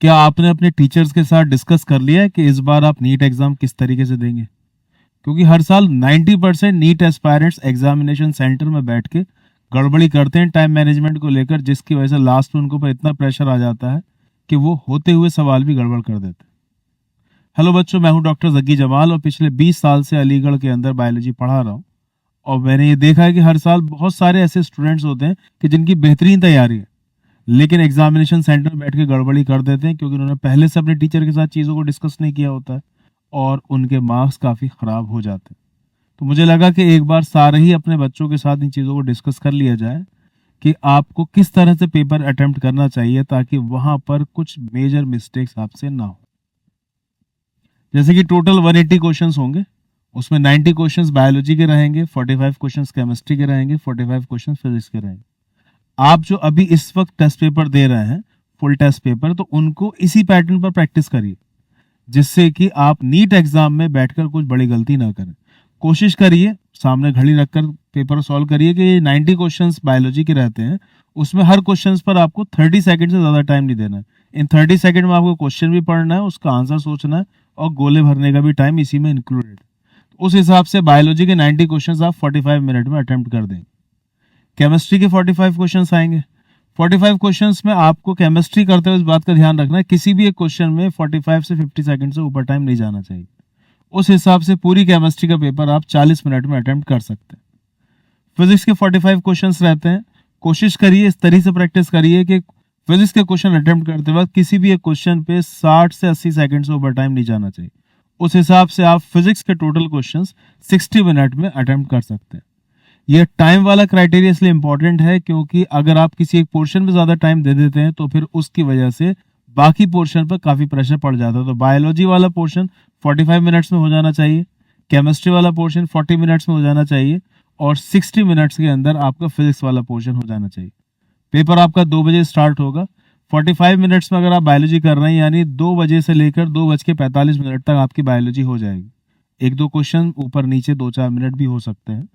क्या आपने अपने टीचर्स के साथ डिस्कस कर लिया है कि इस बार आप नीट एग्जाम किस तरीके से देंगे? क्योंकि हर साल 90% नीट एस्पायरेंट्स एग्जामिनेशन सेंटर में बैठ के गड़बड़ी करते हैं टाइम मैनेजमेंट को लेकर, जिसकी वजह से लास्ट में उनको पर इतना प्रेशर आ जाता है कि वो होते हुए सवाल भी गड़बड़ कर देते हैं। हेलो बच्चों, मैं हूं डॉक्टर जग्गी जमाल और पिछले 20 साल से अलीगढ़ के अंदर बायोलॉजी पढ़ा रहा हूं। और मैंने ये देखा है कि हर साल बहुत सारे ऐसे स्टूडेंट्स होते हैं कि जिनकी बेहतरीन तैयारी है, लेकिन एग्जामिनेशन सेंटर में बैठ के गड़बड़ी कर देते हैं क्योंकि उन्होंने पहले से अपने टीचर के साथ चीज़ों को डिस्कस नहीं किया होता है और उनके मार्क्स काफ़ी ख़राब हो जाते हैं। तो मुझे लगा कि एक बार सारे ही अपने बच्चों के साथ इन चीज़ों को डिस्कस कर लिया जाए कि आपको किस तरह से पेपर अटेम्प्ट करना चाहिए ताकि वहां पर कुछ मेजर मिस्टेक्स आपसे ना हो। जैसे कि टोटल 180 क्वेश्चंस होंगे, उसमें 90 क्वेश्चंस बायोलॉजी के रहेंगे, 45 क्वेश्चंस केमिस्ट्री के रहेंगे, 45 क्वेश्चंस फिजिक्स के रहेंगे। आप जो अभी इस वक्त टेस्ट पेपर दे रहे हैं, फुल टेस्ट पेपर, तो उनको इसी पैटर्न पर प्रैक्टिस करिए जिससे कि आप नीट एग्जाम में बैठकर कुछ बड़ी गलती ना करें। कोशिश करिए सामने घड़ी रखकर पेपर सॉल्व करिए कि 90 क्वेश्चंस बायोलॉजी के रहते हैं, उसमें हर क्वेश्चन पर आपको 30 सेकंड से ज्यादा टाइम नहीं देना है। इन 30 सेकंड में आपको क्वेश्चन भी पढ़ना है, उसका आंसर सोचना है और गोले भरने का भी टाइम इसी में इंक्लूडेड। उस हिसाब से बायोलॉजी के 90 क्वेश्चंस आप 45 मिनट में अटेम्प्ट कर देंगे। केमिस्ट्री के 45 क्वेश्चंस आएंगे। 45 क्वेश्चंस में आपको केमिस्ट्री करते हुए इस बात का ध्यान रखना है किसी भी एक क्वेश्चन में 45 से 50 सेकंड से ऊपर टाइम नहीं जाना चाहिए। उस हिसाब से पूरी केमिस्ट्री का पेपर आप 40 मिनट में अटेम्प्ट कर सकते हैं। फिजिक्स के 45 क्वेश्चंस रहते हैं। कोशिश करिए इस तरीके से प्रैक्टिस करिए कि फिजिक्स के क्वेश्चन अटेम्प्ट करते वक्त किसी भी एक क्वेश्चन पे 60 से 80 सेकंड से ऊपर टाइम नहीं जाना चाहिए। उस हिसाब से आप फिजिक्स के टोटल क्वेश्चंस 60 मिनट में अटेम्प्ट कर सकते हैं। ये टाइम वाला क्राइटेरिया इसलिए इंपॉर्टेंट है क्योंकि अगर आप किसी एक पोर्शन में ज्यादा टाइम दे देते हैं तो फिर उसकी वजह से बाकी पोर्शन पर काफी प्रेशर पड़ जाता है। तो बायोलॉजी वाला पोर्शन 45 मिनट्स में हो जाना चाहिए, केमिस्ट्री वाला पोर्शन 40 मिनट्स में हो जाना चाहिए और 60 मिनट्स के अंदर आपका फिजिक्स वाला पोर्शन हो जाना चाहिए। पेपर आपका 2 बजे स्टार्ट होगा। 45 मिनट्स में अगर आप बायोलॉजी कर रहे हैं यानी 2 बजे से लेकर 2:45 तक आपकी बायोलॉजी हो जाएगी। एक दो क्वेश्चन ऊपर नीचे 2-4 मिनट भी हो सकते हैं।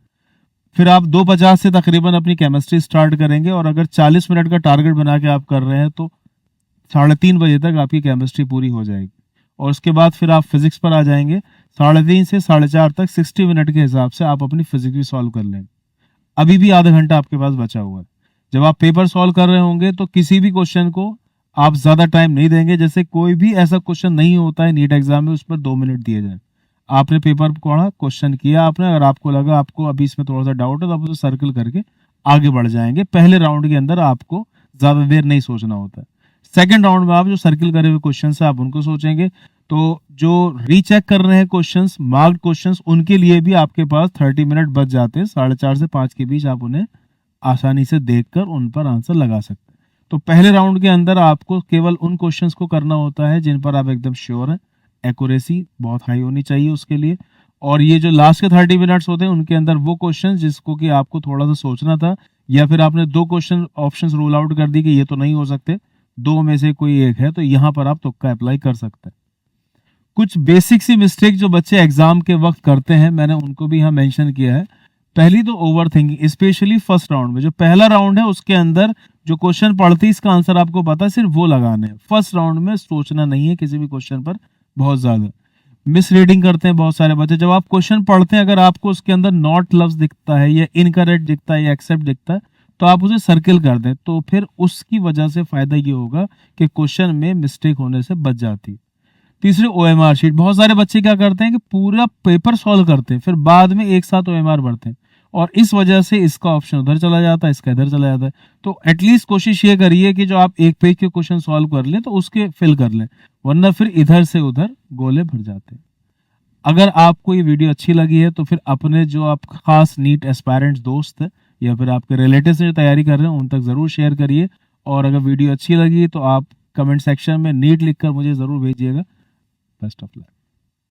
फिर आप 2:50 से तकरीबन अपनी केमिस्ट्री स्टार्ट करेंगे और अगर 40 मिनट का टारगेट बना के आप कर रहे हैं तो 3:30 बजे तक आपकी केमिस्ट्री पूरी हो जाएगी। और उसके बाद फिर आप फिजिक्स पर आ जाएंगे। 3:30 से 4:30 तक 60 मिनट के हिसाब से आप अपनी फिजिक्स भी सॉल्व कर लेंगे। अभी भी आधा घंटा आपके पास बचा हुआ है। जब आप पेपर सॉल्व कर रहे होंगे तो किसी भी क्वेश्चन को आप ज्यादा टाइम नहीं देंगे। जैसे कोई भी ऐसा क्वेश्चन नहीं होता है नीट एग्जाम में उस पर 2 मिनट दिए जाए। आपने पेपर पढ़ा, क्वेश्चन किया आपने, अगर आपको लगा आपको अभी इसमें थोड़ा सा डाउट है तो आप उसे सर्कल करके आगे बढ़ जाएंगे। पहले राउंड के अंदर आपको ज्यादा देर नहीं सोचना होता है। सेकंड राउंड में आप जो सर्किल करे हुए क्वेश्चन है आप उनको सोचेंगे। तो जो रीचेक कर रहे हैं क्वेश्चंस, मार्क्ड क्वेश्चंस, उनके लिए भी आपके पास 30 मिनट बच जाते हैं। 4:30 से 5 के बीच आप उन्हें आसानी से देखकर उन पर आंसर लगा सकते हैं। तो पहले राउंड के अंदर आपको केवल उन क्वेश्चंस को करना होता है जिन पर आप एकदम श्योर है। एक्यूरेसी बहुत हाई होनी चाहिए उसके लिए। और ये जो लास्ट के 30 मिनट्स होते हैं उनके अंदर वो क्वेश्चन जिसको कि आपको थोड़ा सा सोचना था या फिर आपने 2 क्वेश्चन ऑप्शंस रूल आउट कर दी कि ये तो नहीं हो सकते, 2 में से कोई एक है, तो यहां पर आप तुक्का अप्लाई कर सकते हैं। कुछ बेसिक सी मिस्टेक जो बच्चे एग्जाम के वक्त करते हैं मैंने उनको भी यहाँ मेंशन किया है। पहली तो over thinking, specially first round में। जो पहला राउंड है उसके अंदर जो क्वेश्चन पढ़ते ही इसका आंसर आपको पता है, सिर्फ वो लगाने हैं। फर्स्ट राउंड में सोचना नहीं है किसी भी क्वेश्चन पर बहुत ज्यादा। मिस रीडिंग करते हैं बहुत सारे बच्चे। जब आप क्वेश्चन पढ़ते हैं अगर आपको उसके अंदर नॉट लफ्ज दिखता है या इनकरेक्ट दिखता है या एक्सेप्ट दिखता है तो आप उसे सर्किल कर दें, तो फिर उसकी वजह से फायदा ये होगा कि क्वेश्चन में मिस्टेक होने से बच जाती है। तीसरे OMR शीट। बहुत सारे बच्चे क्या करते हैं कि पूरा पेपर सॉल्व करते हैं फिर बाद में एक साथ OMR भरते हैं और इस वजह से इसका ऑप्शन उधर चला जाता है, इसका इधर चला जाता है। तो एटलीस्ट कोशिश ये करिए कि जो आप एक पेज के क्वेश्चन सॉल्व कर लें तो उसके फिल कर लें, वरना फिर इधर से उधर गोले भर जाते हैं। अगर आपको ये वीडियो अच्छी लगी है तो फिर अपने जो आप खास नीट एस्पायरेंट्स दोस्त है या फिर आपके रिलेटिव से जो तैयारी कर रहे हैं उन तक जरूर शेयर करिए। और अगर वीडियो अच्छी लगी तो आप कमेंट सेक्शन में नीट लिखकर मुझे जरूर भेजिएगा। Best of luck.